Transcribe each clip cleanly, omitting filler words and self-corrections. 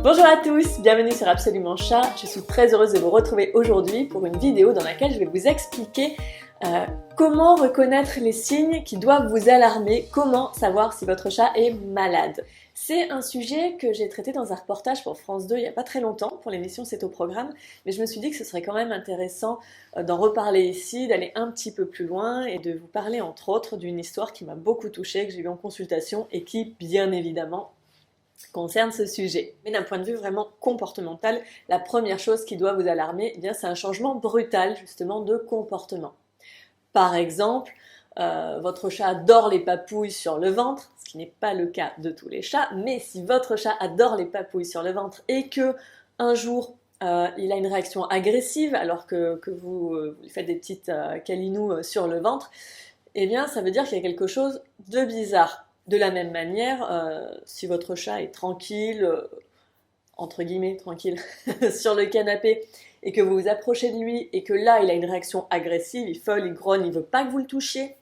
Bonjour à tous, bienvenue sur Absolument Chat. Je suis très heureuse de vous retrouver aujourd'hui pour une vidéo dans laquelle je vais vous expliquer comment reconnaître les signes qui doivent vous alarmer, comment savoir si votre chat est malade. C'est un sujet que j'ai traité dans un reportage pour France 2 il n'y a pas très longtemps, pour l'émission C'est au programme, mais je me suis dit que ce serait quand même intéressant d'en reparler ici, d'aller un petit peu plus loin et de vous parler entre autres d'une histoire qui m'a beaucoup touchée, que j'ai eue en consultation et qui, bien évidemment, concerne ce sujet. Mais d'un point de vue vraiment comportemental, la première chose qui doit vous alarmer, eh bien, c'est un changement brutal justement de comportement. Par exemple, votre chat adore les papouilles sur le ventre, ce qui n'est pas le cas de tous les chats, mais si votre chat adore les papouilles sur le ventre et que un jour il a une réaction agressive alors que vous lui faites des petites câlinous sur le ventre, eh bien ça veut dire qu'il y a quelque chose de bizarre. De la même manière, si votre chat est tranquille, entre guillemets tranquille, sur le canapé, et que vous vous approchez de lui, et que là il a une réaction agressive, il feule, il grogne, il veut pas que vous le touchiez,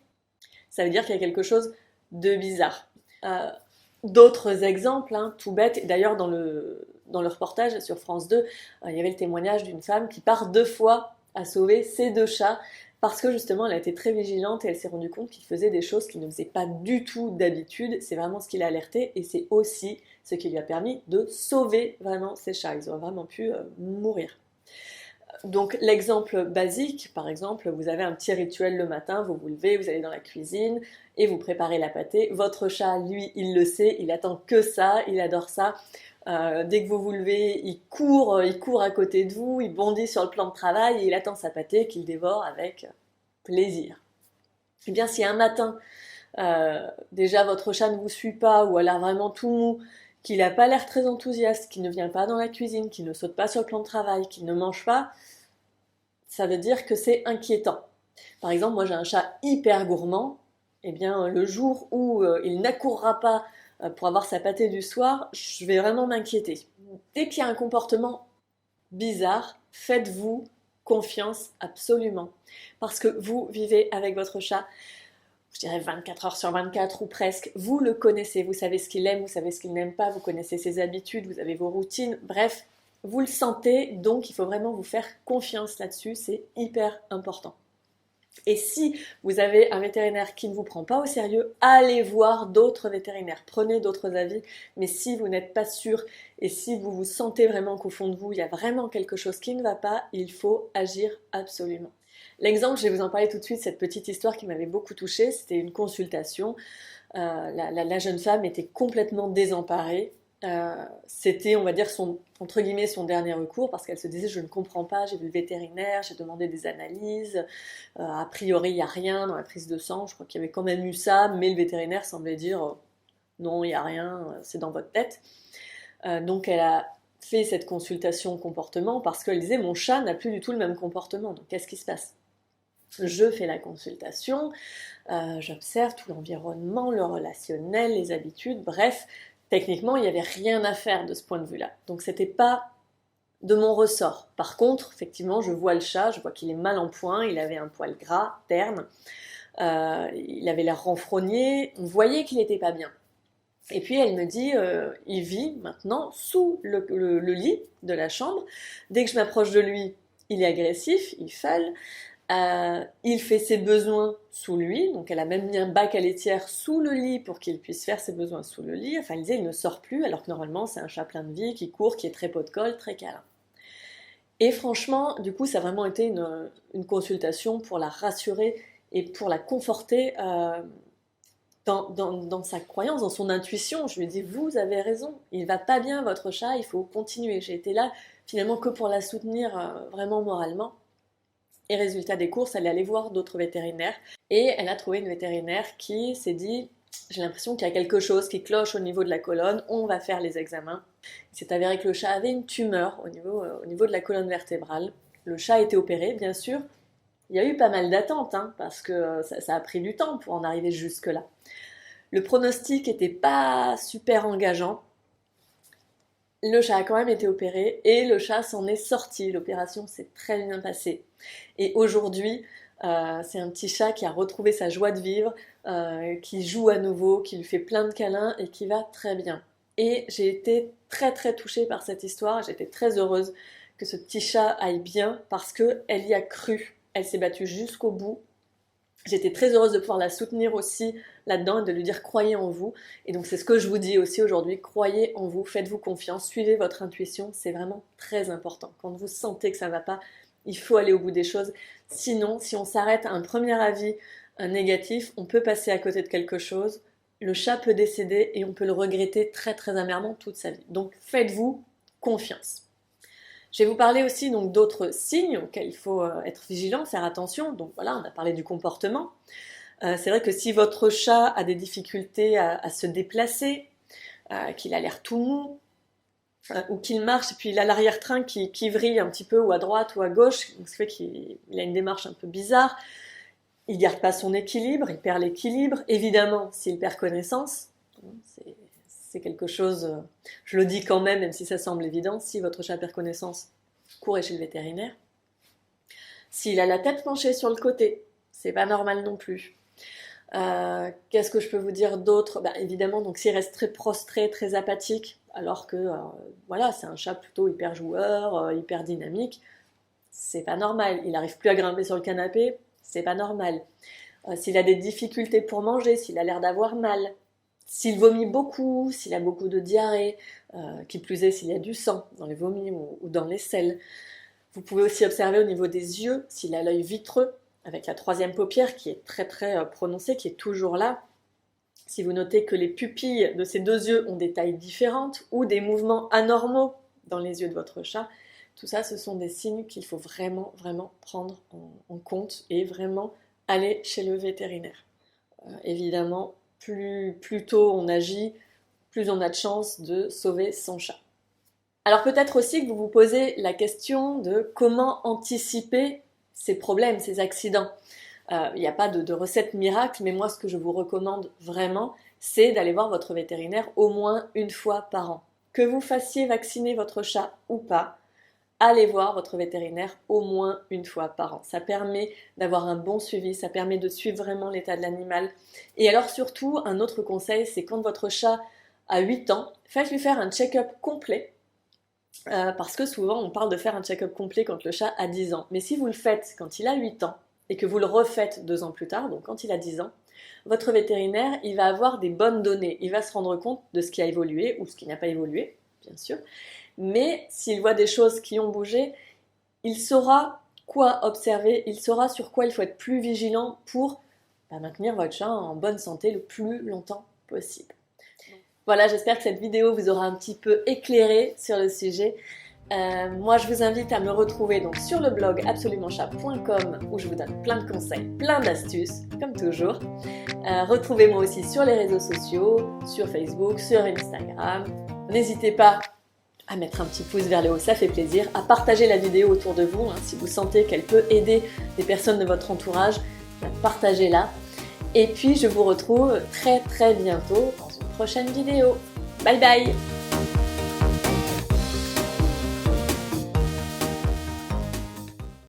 ça veut dire qu'il y a quelque chose de bizarre. D'autres exemples, tout bêtes, et d'ailleurs dans le reportage sur France 2, il y avait le témoignage d'une femme qui part 2 fois à sauver ses 2 chats, parce que justement elle a été très vigilante et elle s'est rendue compte qu'il faisait des choses qu'il ne faisait pas du tout d'habitude. C'est vraiment ce qui l'a alerté et c'est aussi ce qui lui a permis de sauver vraiment ses chats. Ils auraient vraiment pu mourir. Donc l'exemple basique, par exemple, vous avez un petit rituel le matin, vous vous levez, vous allez dans la cuisine et vous préparez la pâtée. Votre chat, lui, il le sait, il attend que ça, il adore ça. Dès que vous vous levez, il court à côté de vous, il bondit sur le plan de travail et il attend sa pâtée qu'il dévore avec plaisir. Et bien si un matin, déjà votre chat ne vous suit pas ou a l'air vraiment tout mou, qu'il n'a pas l'air très enthousiaste, qu'il ne vient pas dans la cuisine, qu'il ne saute pas sur le plan de travail, qu'il ne mange pas, ça veut dire que c'est inquiétant. Par exemple, moi j'ai un chat hyper gourmand, et bien le jour où il n'accourra pas pour avoir sa pâtée du soir, je vais vraiment m'inquiéter. Dès qu'il y a un comportement bizarre, faites-vous confiance absolument. Parce que vous vivez avec votre chat, je dirais 24 heures sur 24 ou presque. Vous le connaissez, vous savez ce qu'il aime, vous savez ce qu'il n'aime pas, vous connaissez ses habitudes, vous avez vos routines, bref, vous le sentez, donc il faut vraiment vous faire confiance là-dessus, c'est hyper important. Et si vous avez un vétérinaire qui ne vous prend pas au sérieux, allez voir d'autres vétérinaires, prenez d'autres avis, mais si vous n'êtes pas sûr et si vous vous sentez vraiment qu'au fond de vous, il y a vraiment quelque chose qui ne va pas, il faut agir absolument. L'exemple, je vais vous en parler tout de suite, cette petite histoire qui m'avait beaucoup touchée, c'était une consultation. La jeune femme était complètement désemparée. C'était, on va dire, entre guillemets, son dernier recours parce qu'elle se disait je ne comprends pas, j'ai vu le vétérinaire, j'ai demandé des analyses, a priori il n'y a rien dans la prise de sang, je crois qu'il y avait quand même eu ça, mais le vétérinaire semblait dire non, il n'y a rien, c'est dans votre tête. Donc elle a fait cette consultation comportement parce qu'elle disait mon chat n'a plus du tout le même comportement, donc qu'est-ce qui se passe? Je fais la consultation, j'observe tout l'environnement, le relationnel, les habitudes, bref, techniquement, il n'y avait rien à faire de ce point de vue-là. Donc c'était pas de mon ressort. Par contre, effectivement, je vois le chat, je vois qu'il est mal en point, il avait un poil gras, terne, il avait l'air renfrogné, on voyait qu'il n'était pas bien. Et puis elle me dit, il vit maintenant sous le lit de la chambre. Dès que je m'approche de lui, il est agressif, il feule. Il fait ses besoins sous lui, donc elle a même mis un bac à laitière sous le lit pour qu'il puisse faire ses besoins sous le lit. Enfin, elle disait, il ne sort plus, alors que normalement c'est un chat plein de vie, qui court, qui est très pot de colle, très câlin. Et franchement, du coup, ça a vraiment été une consultation pour la rassurer et pour la conforter dans sa croyance, dans son intuition. Je lui ai dit, vous avez raison, il va pas bien votre chat, il faut continuer. J'ai été là finalement que pour la soutenir vraiment moralement. Et résultat des courses, elle est allée voir d'autres vétérinaires et elle a trouvé une vétérinaire qui s'est dit j'ai l'impression qu'il y a quelque chose qui cloche au niveau de la colonne, on va faire les examens. Il s'est avéré que le chat avait une tumeur au niveau de la colonne vertébrale. Le chat a été opéré, bien sûr. Il y a eu pas mal d'attentes parce que ça a pris du temps pour en arriver jusque-là. Le pronostic n'était pas super engageant. Le chat a quand même été opéré et le chat s'en est sorti. L'opération s'est très bien passée. Et aujourd'hui, c'est un petit chat qui a retrouvé sa joie de vivre, qui joue à nouveau, qui lui fait plein de câlins et qui va très bien. et j'ai été très touchée par cette histoire. J'étais très heureuse que ce petit chat aille bien parce qu'elle y a cru. Elle s'est battue jusqu'au bout. J'étais très heureuse de pouvoir la soutenir aussi là-dedans et de lui dire croyez en vous. Et donc c'est ce que je vous dis aussi aujourd'hui, croyez en vous, faites-vous confiance, suivez votre intuition, c'est vraiment très important. Quand vous sentez que ça ne va pas, il faut aller au bout des choses. Sinon, si on s'arrête à un premier avis négatif, on peut passer à côté de quelque chose. Le chat peut décéder et on peut le regretter très amèrement toute sa vie. Donc faites-vous confiance. Je vais vous parler aussi donc d'autres signes auxquels il faut être vigilant, faire attention. Donc voilà, on a parlé du comportement. C'est vrai que si votre chat a des difficultés à se déplacer, qu'il a l'air tout mou, ou qu'il marche et puis il a l'arrière-train qui vrille un petit peu ou à droite ou à gauche, donc ça fait qu'il a une démarche un peu bizarre, il garde pas son équilibre, il perd l'équilibre. Évidemment, s'il perd connaissance, c'est quelque chose, je le dis quand même si ça semble évident, si votre chat perd connaissance, courez chez le vétérinaire. S'il a la tête penchée sur le côté, c'est pas normal non plus. Qu'est-ce que je peux vous dire d'autre? Évidemment, donc s'il reste très prostré, très apathique, alors que voilà, c'est un chat plutôt hyper joueur, hyper dynamique, c'est pas normal. Il n'arrive plus à grimper sur le canapé, c'est pas normal. S'il a des difficultés pour manger, s'il a l'air d'avoir mal, s'il vomit beaucoup, s'il a beaucoup de diarrhée, qui plus est s'il y a du sang dans les vomis ou dans les selles. Vous pouvez aussi observer au niveau des yeux, s'il a l'œil vitreux, avec la troisième paupière qui est très prononcée, qui est toujours là. Si vous notez que les pupilles de ces deux yeux ont des tailles différentes ou des mouvements anormaux dans les yeux de votre chat, tout ça, ce sont des signes qu'il faut vraiment prendre en compte et vraiment aller chez le vétérinaire. Évidemment, plus tôt on agit, plus on a de chances de sauver son chat. Alors peut-être aussi que vous vous posez la question de comment anticiper ces problèmes, ces accidents. Il n'y a pas de recette miracle, mais moi ce que je vous recommande vraiment, c'est d'aller voir votre vétérinaire au moins une fois par an. Que vous fassiez vacciner votre chat ou pas, allez voir votre vétérinaire au moins une fois par an. Ça permet d'avoir un bon suivi, ça permet de suivre vraiment l'état de l'animal. Et alors surtout, un autre conseil, c'est quand votre chat a 8 ans, faites-lui faire un check-up complet. Parce que souvent on parle de faire un check-up complet quand le chat a 10 ans. Mais si vous le faites quand il a 8 ans et que vous le refaites 2 ans plus tard, donc quand il a 10 ans, votre vétérinaire, il va avoir des bonnes données. Il va se rendre compte de ce qui a évolué ou ce qui n'a pas évolué, bien sûr. Mais s'il voit des choses qui ont bougé, il saura quoi observer, il saura sur quoi il faut être plus vigilant pour maintenir votre chat en bonne santé le plus longtemps possible. Voilà, j'espère que cette vidéo vous aura un petit peu éclairé sur le sujet. Moi, je vous invite à me retrouver donc sur le blog absolumentchat.com où je vous donne plein de conseils, plein d'astuces, comme toujours. Retrouvez-moi aussi sur les réseaux sociaux, sur Facebook, sur Instagram. N'hésitez pas à mettre un petit pouce vers le haut, ça fait plaisir, à partager la vidéo autour de vous, si vous sentez qu'elle peut aider des personnes de votre entourage, partagez-la. Et puis je vous retrouve très bientôt dans une prochaine vidéo. Bye bye!